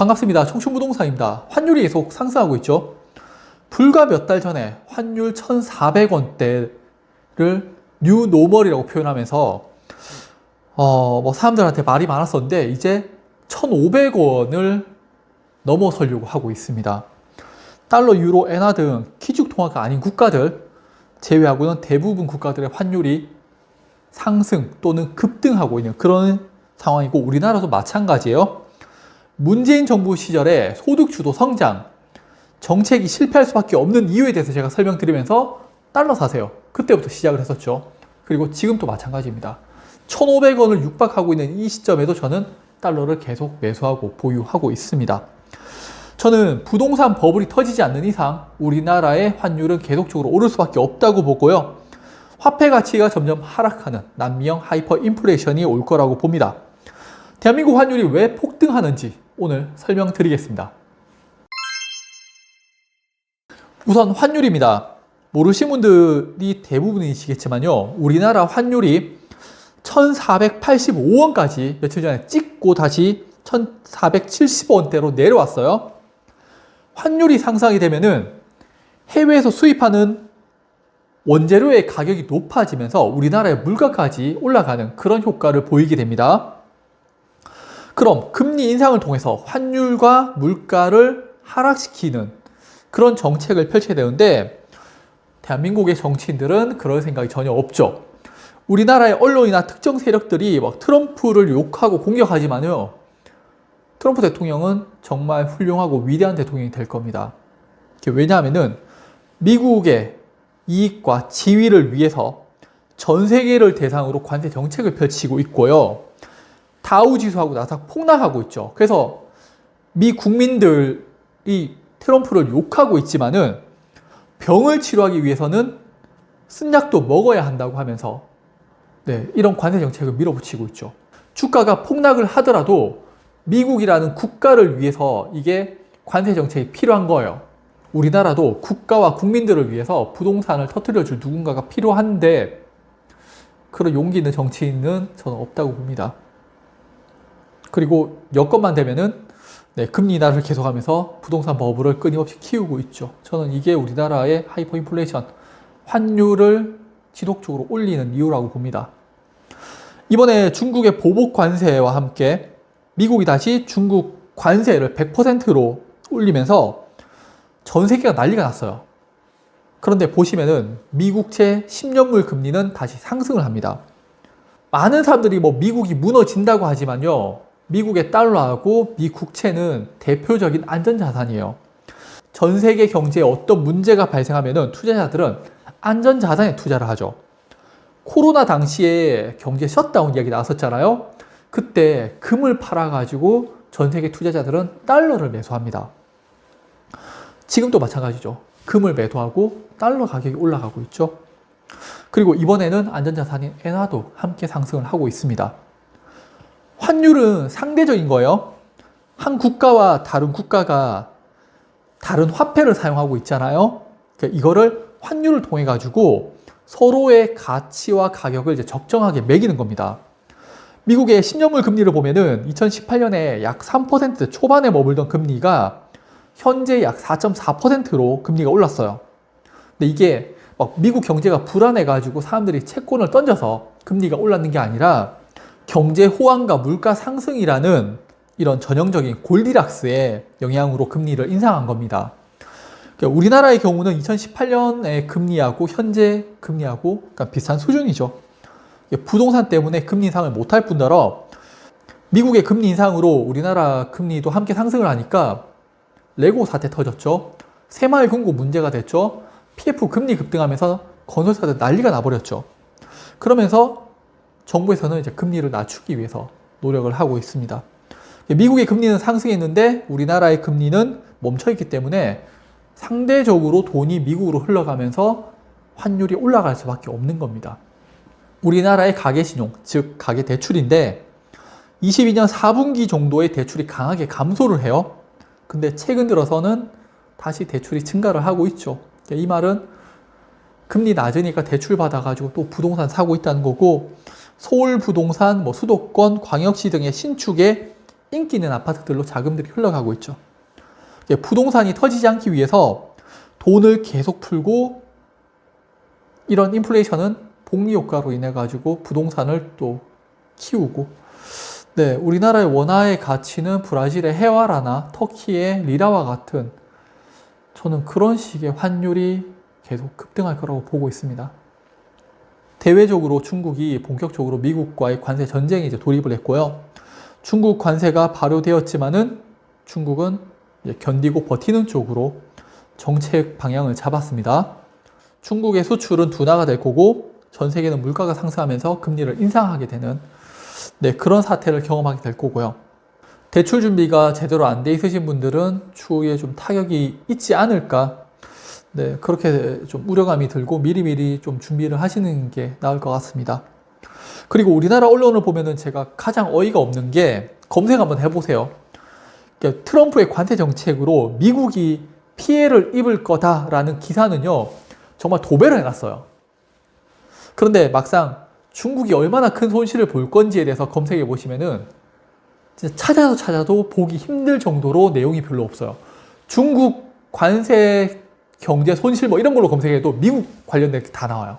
반갑습니다. 청춘부동산입니다. 환율이 계속 상승하고 있죠. 불과 몇 달 전에 환율 1,400원대를 뉴 노멀이라고 표현하면서 사람들한테 말이 많았었는데 이제 1,500원을 넘어서려고 하고 있습니다. 달러, 유로, 엔화 등 기축 통화가 아닌 국가들 제외하고는 대부분 국가들의 환율이 상승 또는 급등하고 있는 그런 상황이고 우리나라도 마찬가지예요. 문재인 정부 시절에 소득주도 성장 정책이 실패할 수밖에 없는 이유에 대해서 제가 설명드리면서 달러 사세요. 그때부터 시작을 했었죠. 그리고 지금도 마찬가지입니다. 1,500원을 육박하고 있는 이 시점에도 저는 달러를 계속 매수하고 보유하고 있습니다. 저는 부동산 버블이 터지지 않는 이상 우리나라의 환율은 계속적으로 오를 수밖에 없다고 보고요. 화폐 가치가 점점 하락하는 난미형 하이퍼 인플레이션이 올 거라고 봅니다. 대한민국 환율이 왜 폭등하는지 오늘 설명드리겠습니다. 우선 환율입니다. 모르신 분들이 대부분이시겠지만요. 우리나라 환율이 1,485원까지 며칠 전에 찍고 다시 1,470원대로 내려왔어요. 환율이 상승하게 되면은 해외에서 수입하는 원재료의 가격이 높아지면서 우리나라의 물가까지 올라가는 그런 효과를 보이게 됩니다. 그럼 금리 인상을 통해서 환율과 물가를 하락시키는 그런 정책을 펼쳐야 되는데 대한민국의 정치인들은 그럴 생각이 전혀 없죠. 우리나라의 언론이나 특정 세력들이 막 트럼프를 욕하고 공격하지만요. 트럼프 대통령은 정말 훌륭하고 위대한 대통령이 될 겁니다. 왜냐하면은 미국의 이익과 지위를 위해서 전 세계를 대상으로 관세 정책을 펼치고 있고요. 다우 지수하고 나스닥 폭락하고 있죠. 그래서 미 국민들이 트럼프를 욕하고 있지만은 병을 치료하기 위해서는 쓴 약도 먹어야 한다고 하면서 이런 관세 정책을 밀어붙이고 있죠. 주가가 폭락을 하더라도 미국이라는 국가를 위해서 이게 관세 정책이 필요한 거예요. 우리나라도 국가와 국민들을 위해서 부동산을 터뜨려줄 누군가가 필요한데 그런 용기 있는 정치인은 저는 없다고 봅니다. 그리고 여건만 되면은 금리 인하를 계속하면서 부동산 버블을 끊임없이 키우고 있죠. 저는 이게 우리나라의 하이퍼 인플레이션, 환율을 지속적으로 올리는 이유라고 봅니다. 이번에 중국의 보복 관세와 함께 미국이 다시 중국 관세를 100%로 올리면서 전 세계가 난리가 났어요. 그런데 보시면은 미국채 10년물 금리는 다시 상승을 합니다. 많은 사람들이 미국이 무너진다고 하지만요. 미국의 달러하고 미 국채는 대표적인 안전자산이에요. 전 세계 경제에 어떤 문제가 발생하면은 투자자들은 안전자산에 투자를 하죠. 코로나 당시에 경제 셧다운 이야기 나왔었잖아요. 그때 금을 팔아가지고 전 세계 투자자들은 달러를 매수합니다. 지금도 마찬가지죠. 금을 매도하고 달러 가격이 올라가고 있죠. 그리고 이번에는 안전자산인 엔화도 함께 상승을 하고 있습니다. 환율은 상대적인 거예요. 한 국가와 다른 국가가 다른 화폐를 사용하고 있잖아요. 그러니까 이거를 환율을 통해 가지고 서로의 가치와 가격을 이제 적정하게 매기는 겁니다. 미국의 10년물 금리를 보면은 2018년에 약 3% 초반에 머물던 금리가 현재 약 4.4%로 금리가 올랐어요. 근데 이게 미국 경제가 불안해 가지고 사람들이 채권을 던져서 금리가 올랐는 게 아니라 경제 호황과 물가 상승이라는 이런 전형적인 골디락스의 영향으로 금리를 인상한 겁니다. 그러니까 우리나라의 경우는 2018년의 금리하고 현재 금리하고 비슷한 수준이죠. 부동산 때문에 금리 인상을 못할 뿐더러 미국의 금리 인상으로 우리나라 금리도 함께 상승을 하니까 레고 사태 터졌죠. 새마을금고 문제가 됐죠. PF 금리 급등하면서 건설사들 난리가 나버렸죠. 그러면서 정부에서는 이제 금리를 낮추기 위해서 노력을 하고 있습니다. 미국의 금리는 상승했는데 우리나라의 금리는 멈춰있기 때문에 상대적으로 돈이 미국으로 흘러가면서 환율이 올라갈 수밖에 없는 겁니다. 우리나라의 가계신용, 즉 가계대출인데 22년 4분기 정도의 대출이 강하게 감소를 해요. 근데 최근 들어서는 다시 대출이 증가를 하고 있죠. 이 말은 금리 낮으니까 대출 받아가지고 또 부동산 사고 있다는 거고 서울 부동산, 수도권, 광역시 등의 신축에 인기 있는 아파트들로 자금들이 흘러가고 있죠. 부동산이 터지지 않기 위해서 돈을 계속 풀고 이런 인플레이션은 복리 효과로 인해 가지고 부동산을 또 키우고, 네, 우리나라의 원화의 가치는 브라질의 헤와라나 터키의 리라와 같은, 저는 그런 식의 환율이 계속 급등할 거라고 보고 있습니다. 대외적으로 중국이 본격적으로 미국과의 관세 전쟁에 이제 돌입을 했고요. 중국 관세가 발효되었지만은 중국은 견디고 버티는 쪽으로 정책 방향을 잡았습니다. 중국의 수출은 둔화가 될 거고 전 세계는 물가가 상승하면서 금리를 인상하게 되는, 네, 그런 사태를 경험하게 될 거고요. 대출 준비가 제대로 안 돼 있으신 분들은 추후에 좀 타격이 있지 않을까, 네, 그렇게 좀 우려감이 들고 미리미리 좀 준비를 하시는 게 나을 것 같습니다. 그리고 우리나라 언론을 보면은 제가 가장 어이가 없는 게, 검색 한번 해보세요. 그러니까 트럼프의 관세 정책으로 미국이 피해를 입을 거다라는 기사는요, 정말 도배를 해놨어요. 그런데 막상 중국이 얼마나 큰 손실을 볼 건지에 대해서 검색해 보시면은 진짜 찾아도 보기 힘들 정도로 내용이 별로 없어요. 중국 관세 경제 손실 뭐 이런 걸로 검색해도 미국 관련된 게 다 나와요.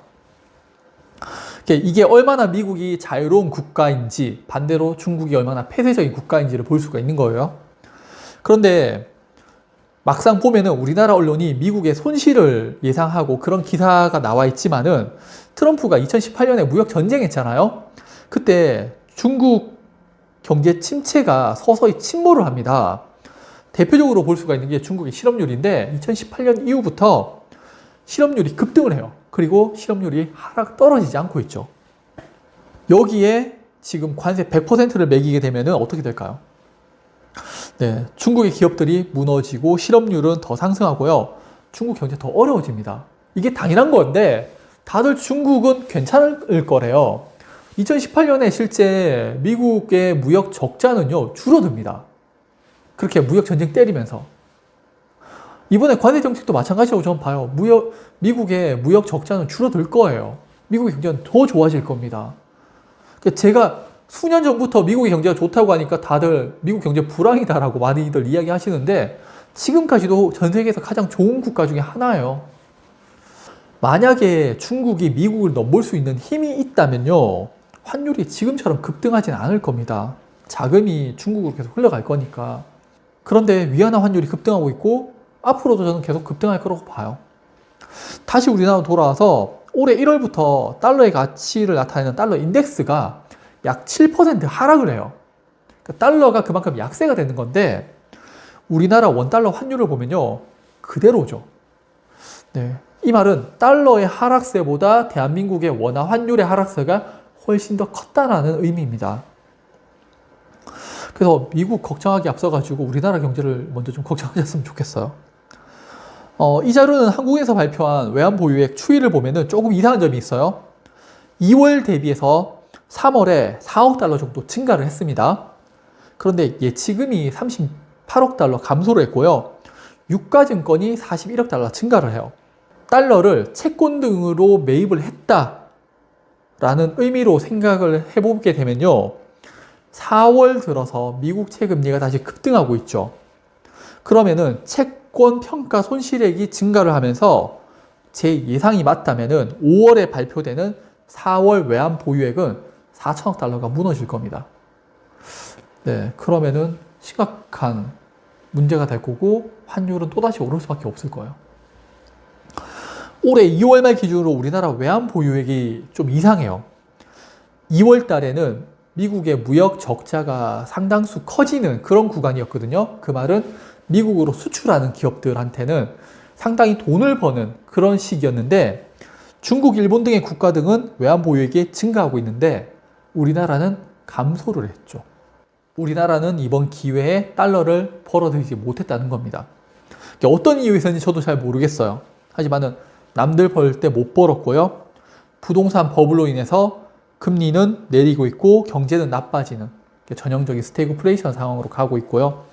이게 얼마나 미국이 자유로운 국가인지, 반대로 중국이 얼마나 폐쇄적인 국가인지를 볼 수가 있는 거예요. 그런데 막상 보면은 우리나라 언론이 미국의 손실을 예상하고 그런 기사가 나와 있지만은, 트럼프가 2018년에 무역 전쟁했잖아요. 그때 중국 경제 침체가 서서히 침몰을 합니다. 대표적으로 볼 수가 있는 게 중국의 실업률인데 2018년 이후부터 실업률이 급등을 해요. 그리고 실업률이 떨어지지 않고 있죠. 여기에 지금 관세 100%를 매기게 되면 어떻게 될까요? 네, 중국의 기업들이 무너지고 실업률은 더 상승하고요. 중국 경제 더 어려워집니다. 이게 당연한 건데 다들 중국은 괜찮을 거래요. 2018년에 실제 미국의 무역 적자는요, 줄어듭니다. 그렇게 무역 전쟁 때리면서. 이번에 관세 정책도 마찬가지라고 저는 봐요. 미국의 무역 적자는 줄어들 거예요. 미국의 경제는 더 좋아질 겁니다. 제가 수년 전부터 미국의 경제가 좋다고 하니까 다들 미국 경제 불황이다라고 많이들 이야기 하시는데, 지금까지도 전 세계에서 가장 좋은 국가 중에 하나예요. 만약에 중국이 미국을 넘볼 수 있는 힘이 있다면요, 환율이 지금처럼 급등하진 않을 겁니다. 자금이 중국으로 계속 흘러갈 거니까. 그런데 위안화 환율이 급등하고 있고 앞으로도 저는 계속 급등할 거라고 봐요. 다시 우리나라로 돌아와서 올해 1월부터 달러의 가치를 나타내는 달러 인덱스가 약 7% 하락을 해요. 그러니까 달러가 그만큼 약세가 되는 건데, 우리나라 원달러 환율을 보면요, 그대로죠. 네, 이 말은 달러의 하락세보다 대한민국의 원화 환율의 하락세가 훨씬 더 컸다라는 의미입니다. 그래서 미국 걱정하기 앞서가지고 우리나라 경제를 먼저 좀 걱정하셨으면 좋겠어요. 이 자료는 한국에서 발표한 외환 보유액 추이를 보면은 조금 이상한 점이 있어요. 2월 대비해서 3월에 4억 달러 정도 증가를 했습니다. 그런데 예치금이 38억 달러 감소를 했고요. 유가증권이 41억 달러 증가를 해요. 달러를 채권 등으로 매입을 했다라는 의미로 생각을 해보게 되면요, 4월 들어서 미국 채금리가 다시 급등하고 있죠. 그러면은 채권 평가 손실액이 증가를 하면서 제 예상이 맞다면은 5월에 발표되는 4월 외환 보유액은 4천억 달러가 무너질 겁니다. 네, 그러면은 심각한 문제가 될 거고 환율은 또다시 오를 수밖에 없을 거예요. 올해 2월 말 기준으로 우리나라 외환 보유액이 좀 이상해요. 2월 달에는 미국의 무역 적자가 상당수 커지는 그런 구간이었거든요. 그 말은 미국으로 수출하는 기업들한테는 상당히 돈을 버는 그런 시기였는데, 중국, 일본 등의 국가 등은 외환 보유액이 증가하고 있는데 우리나라는 감소를 했죠. 우리나라는 이번 기회에 달러를 벌어들이지 못했다는 겁니다. 어떤 이유에서인지 저도 잘 모르겠어요. 하지만은 남들 벌 때 못 벌었고요. 부동산 버블로 인해서 금리는 내리고 있고 경제는 나빠지는 전형적인 스태그플레이션 상황으로 가고 있고요.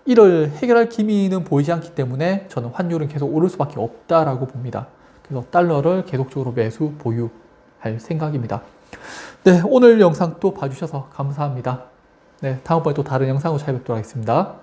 이를 해결할 기미는 보이지 않기 때문에 저는 환율은 계속 오를 수밖에 없다라고 봅니다. 그래서 달러를 계속적으로 매수 보유할 생각입니다. 네, 오늘 영상 또 봐주셔서 감사합니다. 네, 다음번에 또 다른 영상으로 찾아뵙도록 하겠습니다.